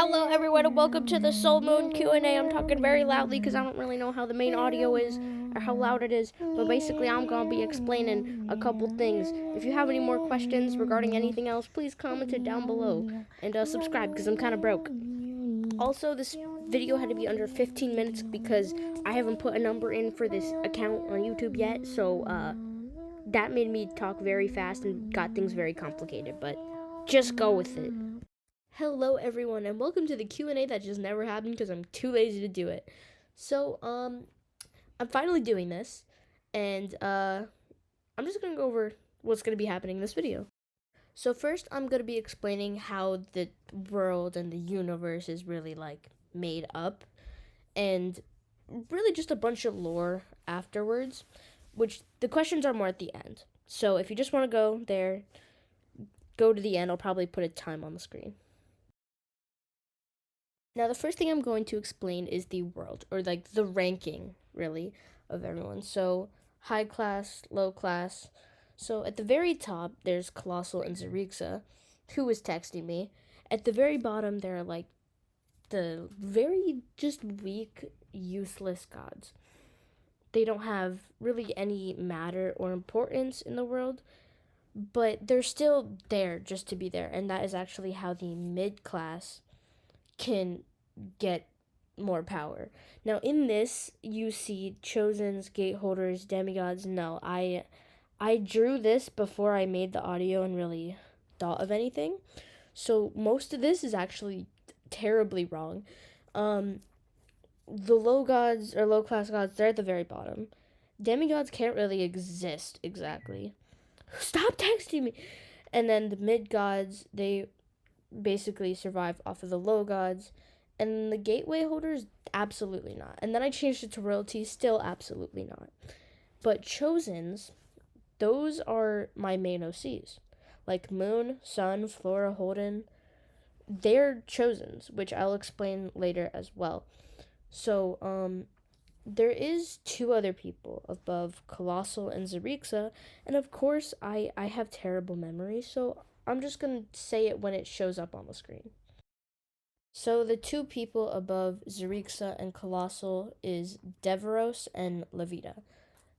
Hello everyone and welcome to the Soul Moon Q&A. I'm talking very loudly because I don't really know how the main audio is or how loud it is. But basically I'm going to be explaining a couple things. If you have any more questions regarding anything else, please comment it down below. And subscribe because I'm kind of broke. Also, this video had to be under 15 minutes because I haven't put a number in for this account on YouTube yet. So that made me talk very fast and got things very complicated. But just go with it. Hello everyone and welcome to the Q&A that just never happened because I'm too lazy to do it. So, I'm finally doing this and I'm just going to go over what's going to be happening in this video. So first I'm going to be explaining how the world and the universe is really like made up and really just a bunch of lore afterwards, which the questions are more at the end. So if you just want to go there, go to the end. I'll probably put a time on the screen. Now, the first thing I'm going to explain is the world, or like the ranking, really, of everyone. So, high class, low class. So, at the very top, there's Colossal and Zarixa, who is texting me. At the very bottom, there are like the very just weak, useless gods. They don't have really any matter or importance in the world, but they're still there just to be there. And that is actually how the mid class can get more power. Now in this you see chosens, gateholders, demigods. No, I drew this before I made the audio and really thought of anything. So most of this is actually terribly wrong. The low gods or low class gods, they're at the very bottom. Demigods can't really exist exactly. Stop texting me. And then the mid gods, they basically survive off of the low gods, and the gateway holders, absolutely not. And then I changed it to royalty, still absolutely not. But chosens, those are my main OCs, like Moon, Sun, Flora, Holden. They're chosens, which I'll explain later as well. So there is two other people above Colossal and Zarixa, and of course I have terrible memory, so I'm just going to say it when it shows up on the screen. So the two people above Zarixa and Colossal is Deveros and Levita.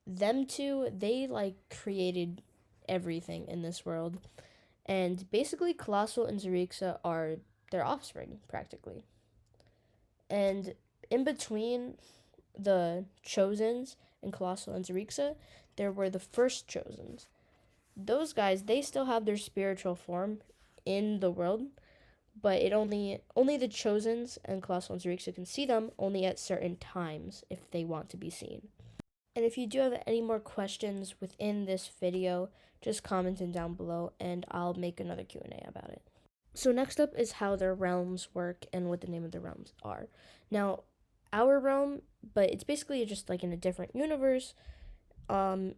Them two, they like created everything in this world. And basically Colossal and Zarixa are their offspring, practically. And in between the Chosens and Colossal and Zarixa, there were the first Chosens. Those guys, they still have their spiritual form in the world, but it only the Chosens and Colossal and Zarixa can see them only at certain times if they want to be seen. And if you do have any more questions within this video, just comment them down below and I'll make another Q&A about it. So next up is how their realms work and what the name of the realms are. Now, our realm, but it's basically just like in a different universe,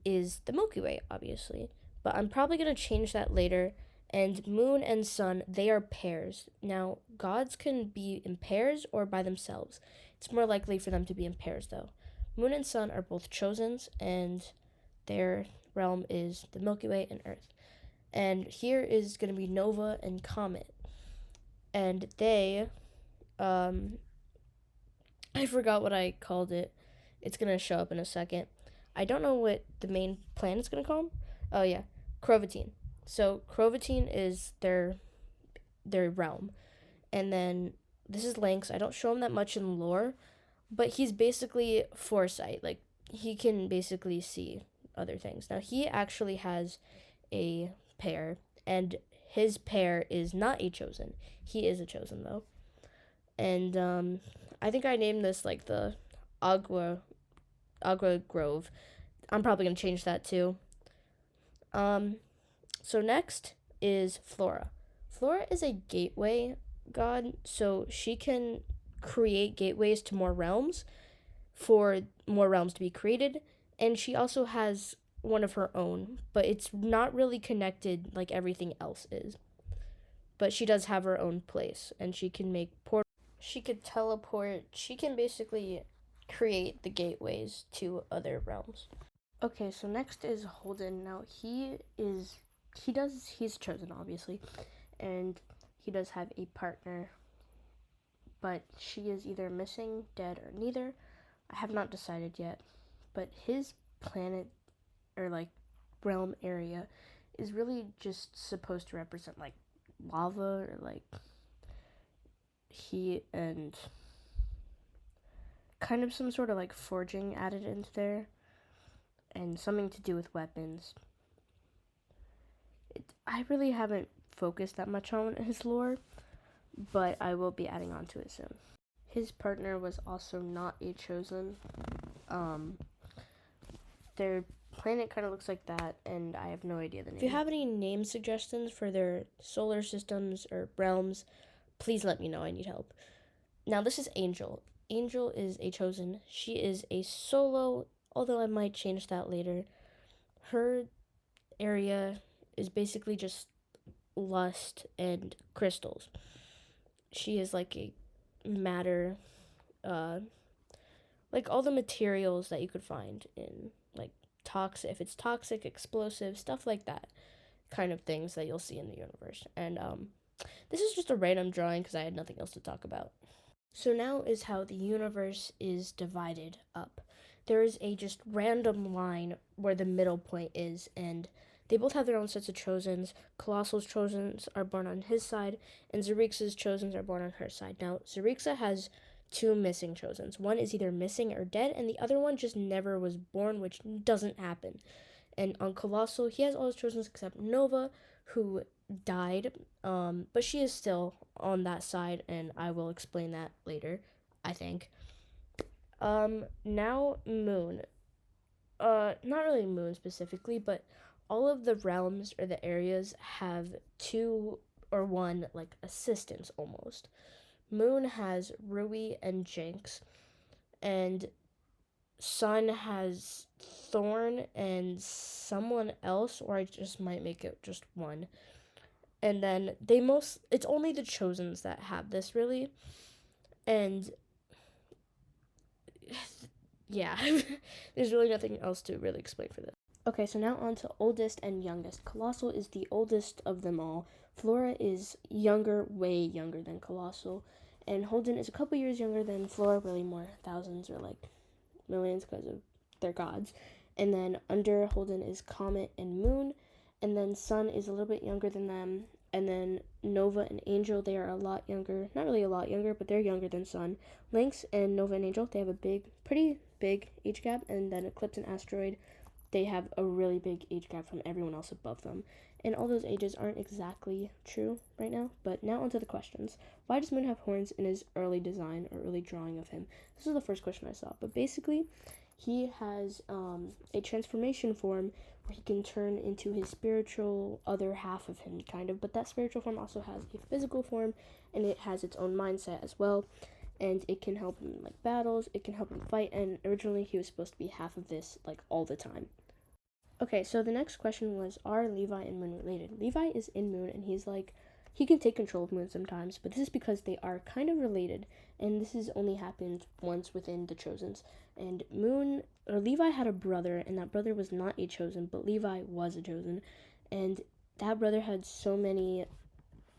is the Milky Way, obviously. But I'm probably going to change that later. And Moon and Sun, they are pairs. Now, gods can be in pairs or by themselves. It's more likely for them to be in pairs, though. Moon and Sun are both chosens, and their realm is the Milky Way and Earth. And here is going to be Nova and Comet. And they, I forgot what I called it. It's going to show up in a second. I don't know what the main planet's going to call them. Oh, yeah, Crovatine. So Crovatine is their realm. And then this is Lynx. I don't show him that much in lore, but he's basically foresight. Like, he can basically see other things. Now, he actually has a pair, and his pair is not a chosen. He is a chosen, though. And I think I named this like the Agua Grove. I'm probably going to change that too. So next is Flora. Flora is a gateway god, so she can create gateways to more realms for more realms to be created, and she also has one of her own, but it's not really connected like everything else is. But she does have her own place, and she can make portals. She could teleport. She can basically create the gateways to other realms. Okay, so next is Holden. Now he's chosen, obviously, and he does have a partner. but she is either missing, dead, or neither. I have not decided yet, but his planet, or like realm area, is really just supposed to represent like lava or like heat and kind of some sort of like forging added into there and something to do with weapons. I really haven't focused that much on his lore, but I will be adding on to it soon. His partner was also not a chosen. Their planet kind of looks like that, and I have no idea the name. If you have any name suggestions for their solar systems or realms, please let me know. I need help. Now, this is Angel. Angel is a chosen. She is a solo, although I might change that later. Her area is basically just lust and crystals. She is like a matter, like all the materials that you could find in like toxic, if it's toxic, explosive, stuff like that kind of things that you'll see in the universe. And this is just a random drawing because I had nothing else to talk about. So now is how the universe is divided up. There is a just random line where the middle point is, and they both have their own sets of chosens. Colossal's chosens are born on his side, and Zerixa's chosens are born on her side. Now, Zerixa has two missing chosens. One is either missing or dead, and the other one just never was born, which doesn't happen. And on Colossal, he has all his chosens except Nova, who died, but she is still on that side, and I will explain that later, I think. Now Moon. Not really Moon specifically, but all of the realms or the areas have two or one, like, assistants almost. Moon has Rui and Jinx, and Sun has Thorn and someone else, or I just might make it just one. And then it's only the chosens that have this really. And yeah, there's really nothing else to really explain for this. Okay, so now on to oldest and youngest. Colossal is the oldest of them all. Flora is younger, way younger than Colossal. And Holden is a couple years younger than Flora, really more thousands or like millions because of their gods. And then under Holden is Comet and Moon. And then Sun is a little bit younger than them. And then Nova and Angel, they are a lot younger. Not really a lot younger, but they're younger than Sun. Lynx and Nova and Angel, they have a pretty big age gap. And then Eclipse and Asteroid, they have a really big age gap from everyone else above them. And all those ages aren't exactly true right now. But now onto the questions. Why does Moon have horns in his early design or early drawing of him? This is the first question I saw. But basically, he has a transformation form where he can turn into his spiritual other half of him, kind of. But that spiritual form also has a physical form, and it has its own mindset as well. And it can help him in like battles, it can help him fight, and originally he was supposed to be half of this like all the time. Okay, so the next question was, are Levi and Moon related? Levi is in Moon, and he can take control of Moon sometimes, but this is because they are kind of related, and this has only happened once within the Chosens. And Levi had a brother, and that brother was not a Chosen, but Levi was a Chosen, and that brother had so many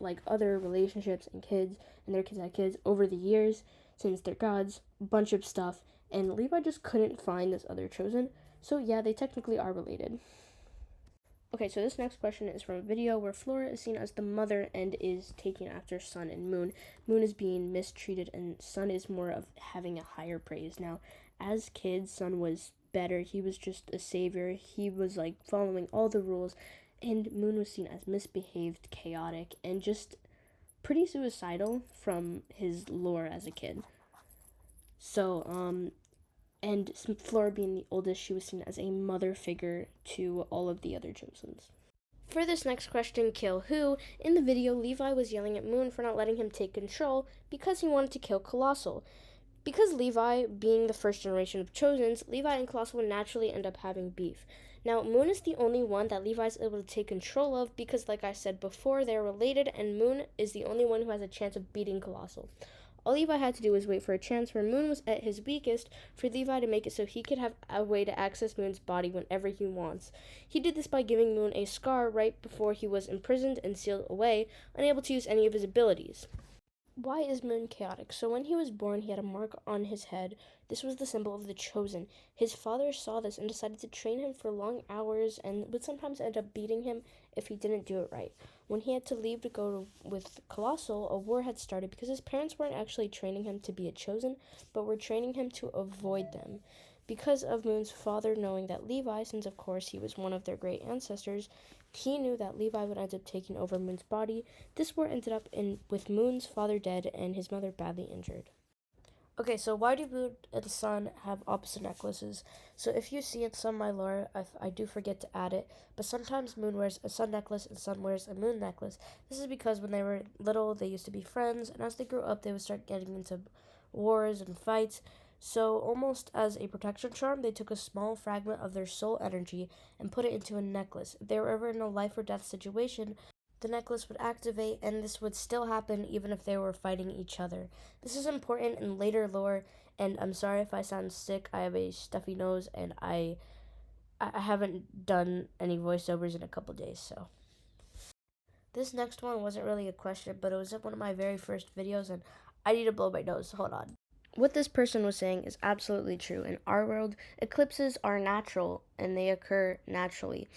like other relationships and kids, and their kids had kids over the years since they're gods, bunch of stuff, and Levi just couldn't find this other Chosen. So yeah, they technically are related. Okay, so this next question is from a video where Flora is seen as the mother and is taking after Sun and Moon. Moon is being mistreated, and Sun is more of having a higher praise. Now, as kids, Sun was better. He was just a savior. He was like following all the rules, and Moon was seen as misbehaved, chaotic, and just pretty suicidal from his lore as a kid. So, and Flora being the oldest, she was seen as a mother figure to all of the other Chosens. For this next question, kill who? In the video, Levi was yelling at Moon for not letting him take control because he wanted to kill Colossal. Because Levi, being the first generation of Chosens, Levi and Colossal would naturally end up having beef. Now, Moon is the only one that Levi is able to take control of because, like I said before, they're related, and Moon is the only one who has a chance of beating Colossal. All Levi had to do was wait for a chance where Moon was at his weakest for Levi to make it so he could have a way to access Moon's body whenever he wants. He did this by giving Moon a scar right before he was imprisoned and sealed away, unable to use any of his abilities. Why is Moon chaotic? So when he was born, he had a mark on his head. This was the symbol of the chosen. His father saw this and decided to train him for long hours and would sometimes end up beating him if he didn't do it right. When he had to leave to go with Colossal, a war had started because his parents weren't actually training him to be a chosen, but were training him to avoid them. Because of Moon's father knowing that Levi, since of course he was one of their great ancestors, he knew that Levi would end up taking over Moon's body. This war ended up with Moon's father dead and his mother badly injured. Okay, so why do Moon and Sun have opposite necklaces? So if you see in some of my lore, I do forget to add it, but sometimes Moon wears a Sun necklace and Sun wears a Moon necklace. This is because when they were little, they used to be friends, and as they grew up, they would start getting into wars and fights. So almost as a protection charm, they took a small fragment of their soul energy and put it into a necklace. If they were ever in a life or death situation, the necklace would activate, and this would still happen even if they were fighting each other. This is important in later lore, and I'm sorry if I sound sick. I have a stuffy nose, and I haven't done any voiceovers in a couple days, so. This next one wasn't really a question, but it was in one of my very first videos, and I need to blow my nose. Hold on. What this person was saying is absolutely true. In our world, eclipses are natural, and they occur naturally.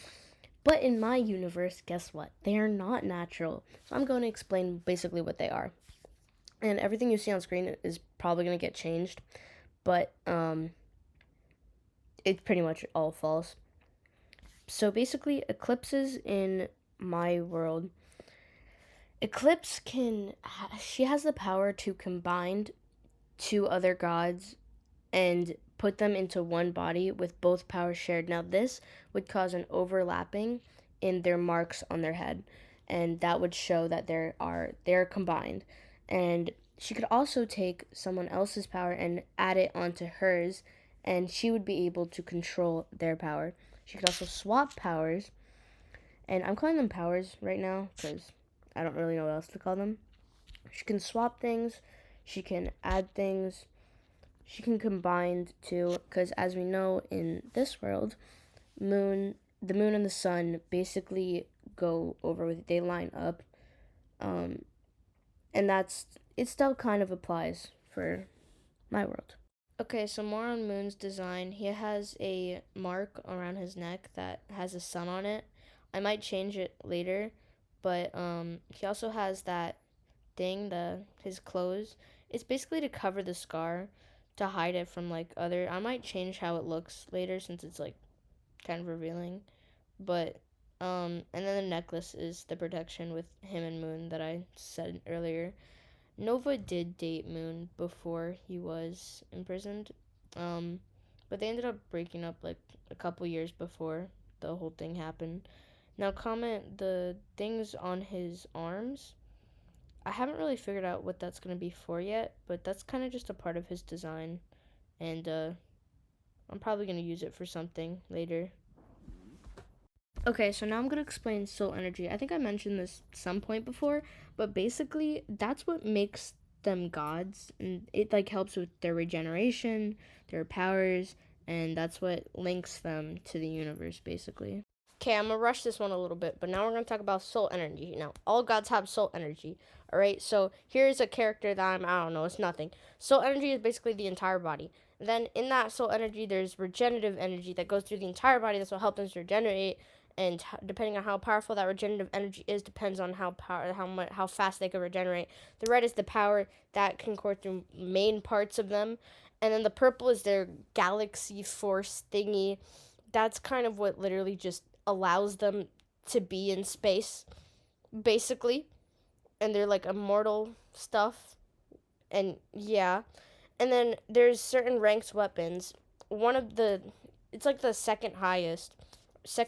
But in my universe, guess what? They are not natural. So I'm going to explain basically what they are. And everything you see on screen is probably going to get changed, but it's pretty much all false. So basically, eclipses in my world, she has the power to combine two other gods and put them into one body with both powers shared. Now, this would cause an overlapping in their marks on their head, and that would show that they're combined. And she could also take someone else's power and add it onto hers, and she would be able to control their power. She could also swap powers, and I'm calling them powers right now because I don't really know what else to call them. She can swap things, she can add things, she can combine too, because as we know in this world, the moon and the sun basically go over with, they line up, and it still kind of applies for my world. Okay, so more on Moon's design. He has a mark around his neck that has a sun on it. I might change it later, but he also has that thing, his clothes. It's basically to cover the scar, to hide it from like other. I might change how it looks later since it's like kind of revealing, but and then the necklace is the protection with him and Moon that I said earlier. Nova did date Moon before he was imprisoned, but they ended up breaking up like a couple years before the whole thing happened. Now, comment the things on his arms. I haven't really figured out what that's going to be for yet, but that's kind of just a part of his design, and I'm probably going to use it for something later. Okay, so now I'm going to explain soul energy. I think I mentioned this some point before, but basically that's what makes them gods, and it like helps with their regeneration, their powers, and that's what links them to the universe basically. Okay, I'm gonna rush this one a little bit, but now we're gonna talk about soul energy. Now, all gods have soul energy. All right, so here's a character that I don't know, it's nothing. Soul energy is basically the entire body. Then in that soul energy, there's regenerative energy that goes through the entire body. That's what helps us regenerate. And depending on how powerful that regenerative energy is, depends on how fast they can regenerate. The red is the power that can core through main parts of them, and then the purple is their galaxy force thingy. That's kind of what literally just allows them to be in space, basically, and they're like immortal stuff, and yeah. And then there's certain ranked weapons. It's like the second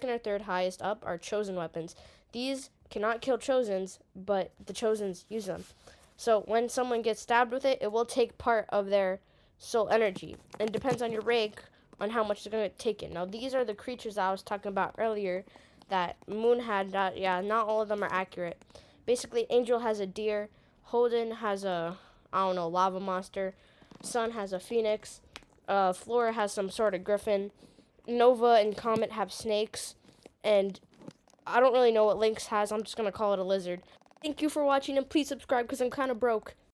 or third highest up are chosen weapons. These cannot kill chosens, but the chosens use them. So when someone gets stabbed with it, it will take part of their soul energy, and it depends on your rank on how much they're going to take it. Now, these are the creatures I was talking about earlier that Moon had. Not all of them are accurate. Basically, Angel has a deer, Holden has lava monster, Sun has a phoenix, Flora has some sort of griffin, Nova and Comet have snakes, and I don't really know what Lynx has. I'm just going to call it a lizard. Thank you for watching, and please subscribe because I'm kind of broke.